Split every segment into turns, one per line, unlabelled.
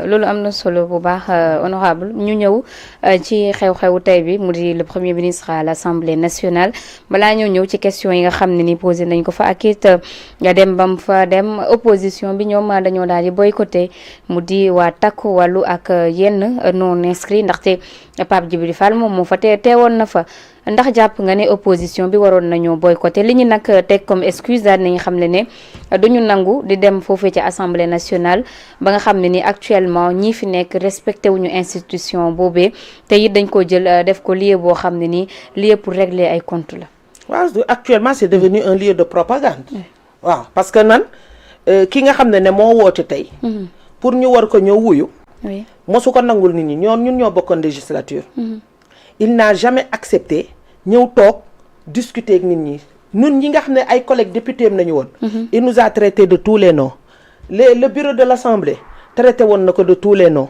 loolu am na solo bu baax honorable ñu ñëw ci xew-xewu tey bi mu di le premier ministre à l'Assemblée nationale balaa ñoo ñëw ci question yi nga xam ne ni posé nañ ko fa ak it dem bam fa dem opposition bi ñoom dañoo daal di boycotté mu di waa Takku Wallu ak yenn non inscrits ndaxte Pape Djibril Fall moom moo fa teewoon na fa ndax jàpp nga ne opposition bi waroon nañoo boycotté li ñu nag teg comme excuse daal nañu xam ne duñu nangu di dem foofee ci Assemblée nationale ba nga xam ne ni actuellement ñii fi nekk respecté wuñu institution boobee te it dañ ko jël def ko lieu boo xam ne nii lieu pour régler ay comptes la.
waaw actuellement c'est devenu un lieu de propagande. waaw parce que nan ki nga xam ne moo woote tey. pour ñu war ko ñëw wuyu. mosu ko nangul nit ñi ñun ñoo bokkoon législature. il n'a jamais accepté ñëw toog discuter ak nit ñi ñun ñi nga xam ne ay collègues députés am nañu woon. il nous a traité de tous les noms. le bureau de l'Assemblée traité woon na ko de tous les noms.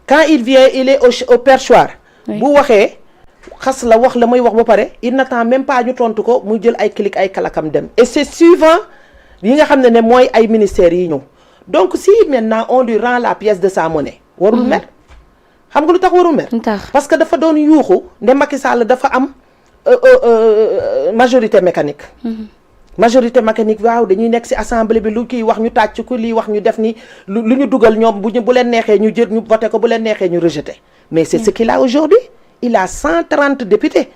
quand il vient il est au perchoir. bu waxee xas la wax la muy wax ba pare il n'attend même pas ñu tontu ko mu jël ay clic ay kalakam dem. et c'est suivant yi nga xam ne mooy ay ministères yi ñëw donc si maintenant on lui rend la pièce de sa monnaie. warul mer. xam nga lu tax warul mer parce que dafa doon yuuxu nde Macky Sall dafa am majorité mécanique. majorité mécanique waaw dañuy nekk ci assemblée bi lu kii wax ñu tàcc ko lii wax ñu def ni lu ñu dugal ñoom bu leen neexee ñu jël ñu voté ko bu leen neexee ñu rejeté. mais c'est ce qu'il a aujourd'hui il a 130 députés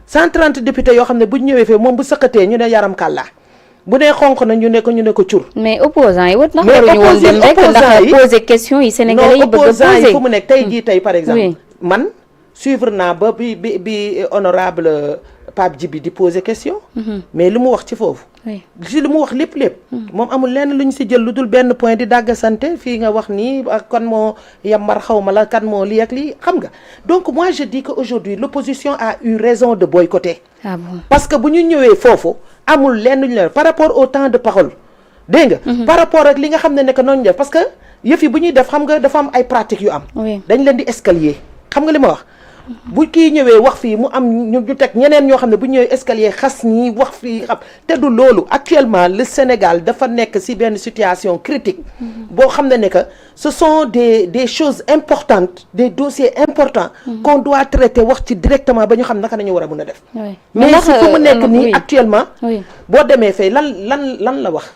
130 députés yoo xam ne bu ñu ñëwee fee moom bu sëqatee ñu ne yaram kàllaa bu nee xonq na ñu ne ko cur. mais
opposants yi wat na waruñu woon dem rek ndax poser question yi sénégalais yi bëgg a poser
opposants yi fu mu nekk tey jii tey par exemple. man suivre naa ba bi honorable Pape Djibi di poser question. mais li mu wax ci foofu. si li mu wax lépp. moom amul lenn lu ñu si jël lu dul benn point di dàgg santé fii nga wax nii ak kan moo yambar xaw ma la kan moo lii ak lii xam nga donc moi je dis que aujourd'hui l'opposition a eu raison de boycotter.
Ah bon?
Parce que bu ñu ñëwee foofu amul lenn lu ñu leen par rapport au temps de parole dégg nga. par rapport ak li nga xam ne que noonu def parce que yëf yi bu ñuy def xam nga dafa am ay pratiques yu am. dañ leen di escalier xam nga li ma wax. bu kii ñëwee wax fii mu am ñu teg ñeneen ñoo xam ne bu ñëwee escalier xas ñi wax fii xam te du loolu actuellement le Sénégal dafa nekk ci benn situation critique boo xam ne que ce sont des choses importantes des dossiers importants qu'on doit traiter wax ci directement ba ñu xam naka nañu war a mën a def mais si fu mu nekk nii actuellement boo demee fay lan la wax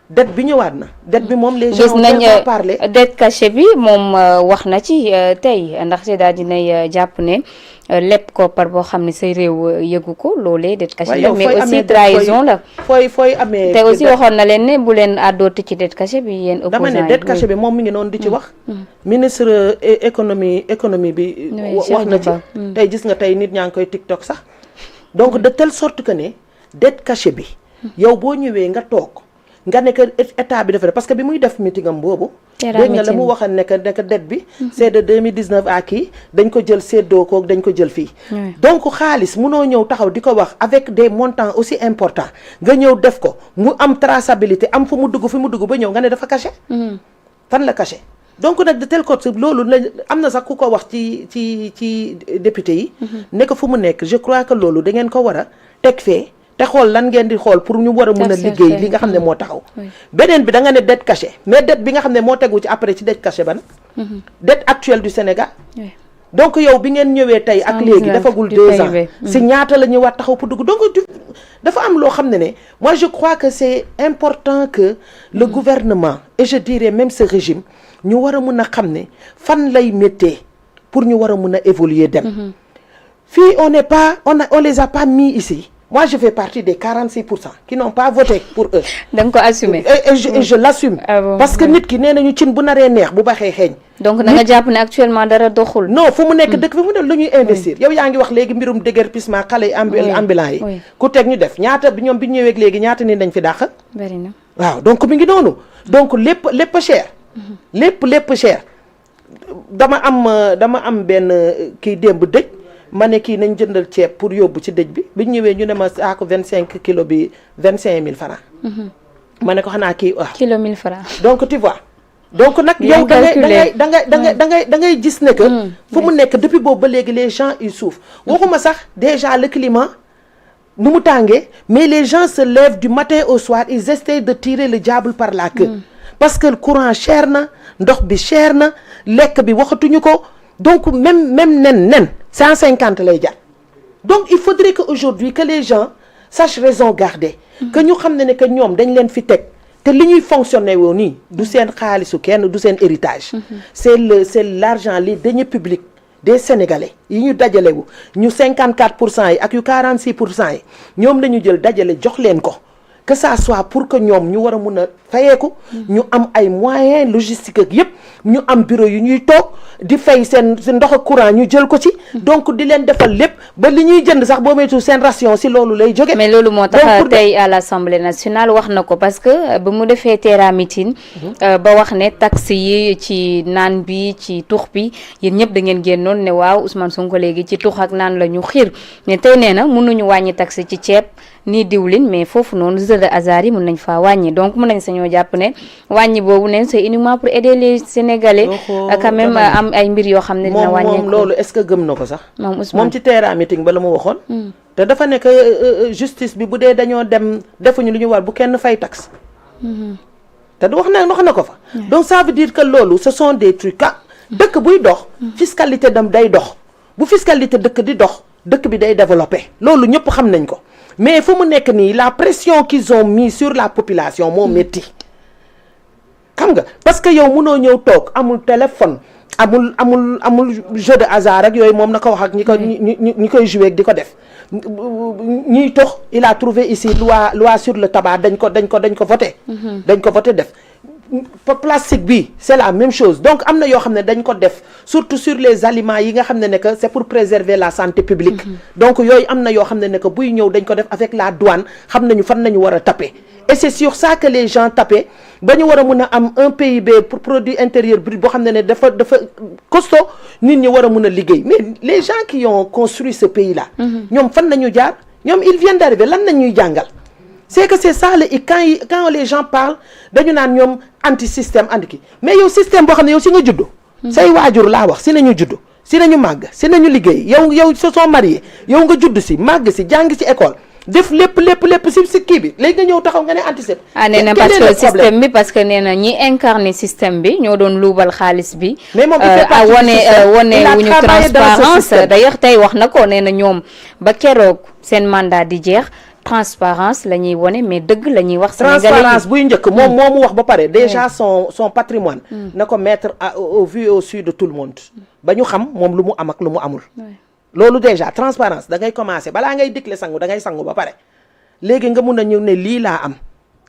dette bi ñëwaat na dette bi moom les gens ont parlé
dette cachée bi moom wax na ci tey ndaxte daal dinay jàpp ne lépp koppar boo xam ne say réew yëgu ko loolee dette cachée la mais aussi trahison la
fooy amee
te aussi waxoon na leen ne bu leen àddooti ci dette cachée bi yéen opposants
dama ne dette cachée bi moom mi ngi noonu di ci wax ministre économie bi wax na ci tey gis nga tey nit ñaa ngi koy TikTok sax donc de telle sorte que ne dette cachée bi yow boo ñëwee nga toog nga nekk état bi dafa parce que bi muy def meeting am boobu dégg nga la mu waxal nekk dette bi c'est de 2019 à kii dañ ko jël séddoo koog dañ ko jël fii donc xaalis munoo ñëw taxaw di ko wax avec des montants aussi importants nga ñëw def ko mu am traçabilité am fu mu dugg ba ñëw nga ne dafa caché fan la caché donc nag de telle sorte loolu la am na sax ku ko wax ci député yi ne ko fu mu nekk je crois que loolu da ngeen ko war a teg fee te xool lan ngeen di xool pour ñu war a mën a liggéey li nga xam ne moo taxaw beneen bi da nga ne dette cachée mais dette bi nga xam ne moo tegu ci après ci dette cachée ban dette actuelle du Sénégal donc yow bi ngeen ñëwee tey ak léegi dafagul 2 ans si ñaata la ñëwaat taxaw pour dugg donc dafa am loo xam ne moi je crois que c'est important que le gouvernement et je dirais même ce régime ñu war a mën a xam ne fan lay méttee pour ñu war a mën a évoluer dem fii on les a pas mis ici. Moi, je fais partie des 46% qui n'ont pas voté pour eux.
Donc, assumer.
Et je l'assume.
Ah bon.
Parce que nit ki nee nañu cin bu naree neex bu baxee xeeñ.
Donc, da nga jàpp ne actuellement dara doxul.
Non, fu mu nekk dëkk fi mu ne lu ñuy investir. Yow yaa ngi wax léegi mbirum déguerpissement xale yi ambulant yi. ku teg ñu def ñaata bi ñoom bi ñu ñëwee léegi ñaata nit dañ fi dàq.
bari na
waaw donc mi ngi noonu. donc lépp cher. lépp cher. dama am benn kii démb dëj. ma ne kii nañ jëndal ceeb pour yóbbu ci dëj bi ñu ñëwee ñu ne ma saako 25 kilos bi 25000 francs ma ne ko xanaa kii waaw
kilo 1000 francs
donc tu vois donc nag yow da ngay gis ne que fu mu nekk depuis boobu ba léegi les gens ils souffrent waxuma sax déjà le climat nu mu tàngee mais les gens se lèvent du matin au soir ils essaient de tirer le diable par la queue parce que le courant cher na ndox bi cher na lekk bi waxatuñu ko donc même nen 150 lay jar donc il faudrait que aujourd'hui que les gens sachent raison garder que ñu xam ne que ñoom dañ leen fi teg te li ñuy fonctionner woo nii du seen xaalisu kenn du seen héritage c'est l'argent les deniers publics des Sénégalais yi ñu dajale wu ñu 54% yi ak yu 46% yi ñoom la ñu jël dajale jox leen ko que ça soit pour que ñoom ñu war a mun a fayeeku ñu am ay moyens logistiques ak yëpp ñu am bureau yu ñuy toog di fay seen ndox ak courant ñu jël ko ci donc di leen defal lépp ba li ñuy jënd sax boo moytu seen ration si loolu lay jóge
mais loolu moo tax tey à l'Assemblée nationale wax na ko parce que ba mu defee terra meeting ba wax ne taxe yi ci naan bi ci tux bi yéen ñëpp da ngeen génnoon ne waaw Ousmane Sonko léegi ci tux ak naan la ñu xiir ne tey nee na mënuñu wàññi taxe ci ceeb nii diwlin mais foofu noonu jeu de hasard yi mën nañ faa wàññi donc mën nañ sañoo jàpp ne wàññi boobu neen c'est uniquement pour aider les Sénégalais quand même am ay mbir yoo xam ne dina wàññeeku
moom loolu est-ce que gëm na ko sax
moom
ci terrain meeting ba la mu waxoon te dafa nekk justice bi bu dee dañoo dem defuñu lu ñu war bu kenn fay taxe te du wax na ko fa donc ça veut dire que loolu ce sont des trucs dëkk buy dox fiscalité dam day dox bu fiscalité dëkk di dox dëkk bi day développé loolu ñëpp xam nañ ko mais fu mu nekk nii la pression qu'ils ont mis sur la population moo métti xam nga parce que yow mënoo ñëw toog amul téléphone amul jeu de hasard ak yooyu moom na ko wax ak ñi koy jouer di ko def ñiy tox il a trouvé ici loi sur le tabac dañ ko voté def plastique bi c'est la même chose donc am na yoo xam ne dañ ko def surtout sur les aliments yi nga xam ne que c'est pour préserver la santé publique donc yooyu am na yoo xam ne que buy ñëw dañ ko def avec la douane xam nañu fan nañu war a taper et c'est sur ça que les gens tapaient ba ñu war a mun a am un PIB pour produit intérieur brut boo xam ne dafa costaud nit ñi war a mun a liggéey mais les gens qui ont construit ce pays là ñoom fan nañu jaar ñoom ils viennent d'arriver lan nañuy jàngal c'est que c'est ça quand les gens parlent dañu naan ñoom anti système anti kii mais yow système boo xam ne yow si nga juddu say waajur laa wax si nañu juddu si nañu màgg si nañu liggéey yow se sont mariés yow nga juddu si màgg si jàng si école def lépp si kii bi léegi nga ñëw taxaw nga ne anti système
nee na parce que système bi parce que nee na ñi incarné système bi ñoo doon luubal xaalis bi
mais moom
wone wuñu transparence d'ailleurs tey wax na ko nee na ñoom ba keroog seen mandat di jeex transparence la ñuy wone mais dëgg la ñuy wax
transparence buy njëkk moom moomu wax ba pare déjà son patrimoine na ko mettre au vu et au su de tout le monde ba ñu xam moom lu mu am ak lu mu amul loolu déjà transparence da ngay commencer balaa ngay digle sangu da ngay sangu ba pare léegi nga mun a ñëw ne lii laa am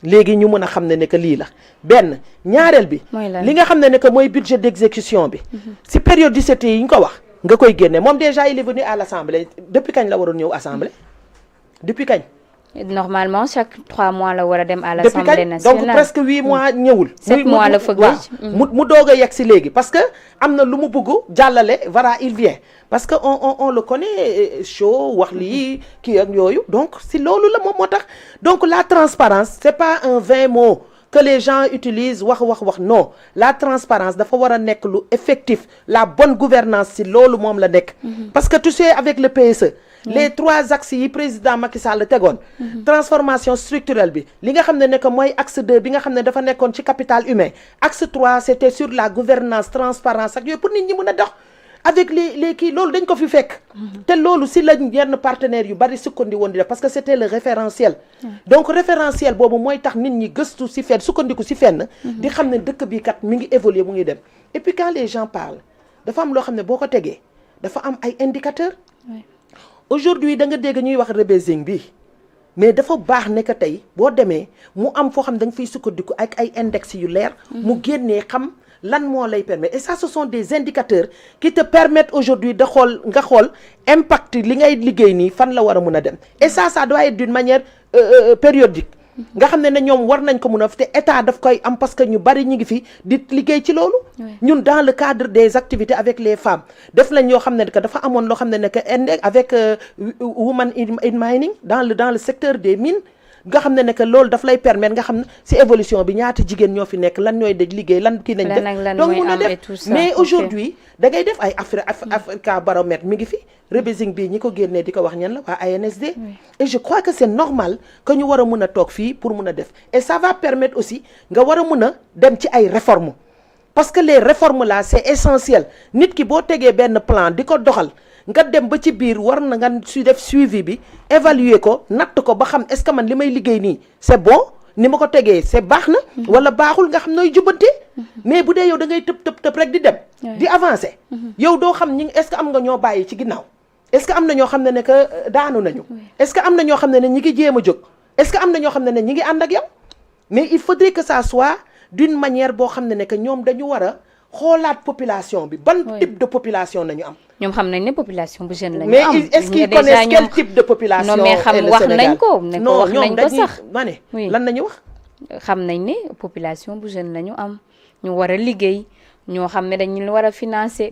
léegi ñu mën a xam ne que lii la benn ñaareel bi li nga xam ne que mooy budget d'exécution bi si périodicité yi ñu ko wax nga koy génne moom déjà il est venu à l'Assemblée depuis kañ la waroon ñëw Assemblée depuis kañ
normalement chaque 3 mois la war a dem à l'Assemblée nationale
donc presque 8 mois ñëwul
7 mois la fa gëj
mu doog a yegg si léegi parce que am na lu mu bëgg jàllale voilà il vient parce que on le connaît chaud wax lii kii ak yooyu donc si loolu la moom moo tax donc la transparence c'est pas un vain mot que les gens utilisent wax non la transparence dafa war a nekk lu effectif la bonne gouvernance si loolu moom la nekk parce que tu sais avec le PSE les 3 axes yi président Macky Sall tegoon transformation structurelle bi li nga xam ne que mooy axe 2 bi nga xam ne dafa nekkoon ci capital humain axe 3 c'était sur la gouvernance transparence ak yooyu pour nit ñi mën a dox avec les kii loolu dañ ko fi fekk te loolu si la yenn partenaires yu bari sukkandi woon di def parce que c'était le référentiel donc référentiel boobu mooy tax nit ñi gëstu si fenn sukkandiku si fenn di xam ne dëkk bi kat mi ngi évoluer mu ngi dem et puis quand les gens parlent dafa am loo xam ne boo ko tegee dafa am ay indicateurs aujourd'hui da nga dégg ñuy wax rebasing bi mais dafa baax ne que tey boo demee mu am foo xam da nga fiy sukkandiku ak ay index yu leer mu génnee xam lan moo lay permettre et ça ce sont des indicateurs qui te permettent aujourd'hui de xool impact li ngay liggéey nii fan la war a mun a dem et ça doit être d'une manière périodique nga xam ne ñoom war nañ ko mun a te état daf koy am parce que ñu bari ñu ngi fi di liggéey ci loolu ñun dans le cadre des activités avec les femmes def nañ yoo xam ne que dafa amoon loo xam ne que avec women in mining dans le secteur des mines nga xam ne que loolu daf lay permettre nga xam ne si évolution bi ñaata jigéen ñoo fi nekk lan ñooy daj liggéey lan kii nañ def donc mun a def mais aujourd'hui da ngay def ay Africa Baromètre mi ngi fi rebasing bii ñi ko génnee di ko wax ñan la waa ANSD et je crois que c'est normal que ñu war a mun a toog fii pour mun a def et ça va permettre aussi nga war a mun a dem ci ay réformes parce que les réformes là c'est essentiel nit ki boo tegee benn plan di ko doxal nga dem ba ci biir war na nga su def suivi bi évaluer ko natt ko ba xam est-ce que man li may liggéey nii c'est bon ni ma ko tegee c'est baax na wala baaxul nga xam nooy jubbante mais bu dee yow da ngay tëb rek di dem di avancer yow doo xam ñi est-ce que am nga ñoo bàyyi ci ginnaaw est-ce que am na ñoo xam ne que daanu nañu est-ce que am na ñoo xam ne ñi ngi jéem a jóg est-ce que am na ñoo xam ne ñi ngi ànd ak yow mais il faudrait que ça soit d'une manière boo xam ne que ñoom dañu war a xoolaat population bi ban type de population nañu am
ñoom xam nañ ne population bu jeune la ñu
mais
am
est-ce qu'ils connaissent quel type de population
non mais xam wax nañ ko ne ko wax nañ ko sax
ma ne lan nañu wax
xam nañ ne population bu jeune la ñu am ñu war a liggéey ñoo xam ne dañu war a financer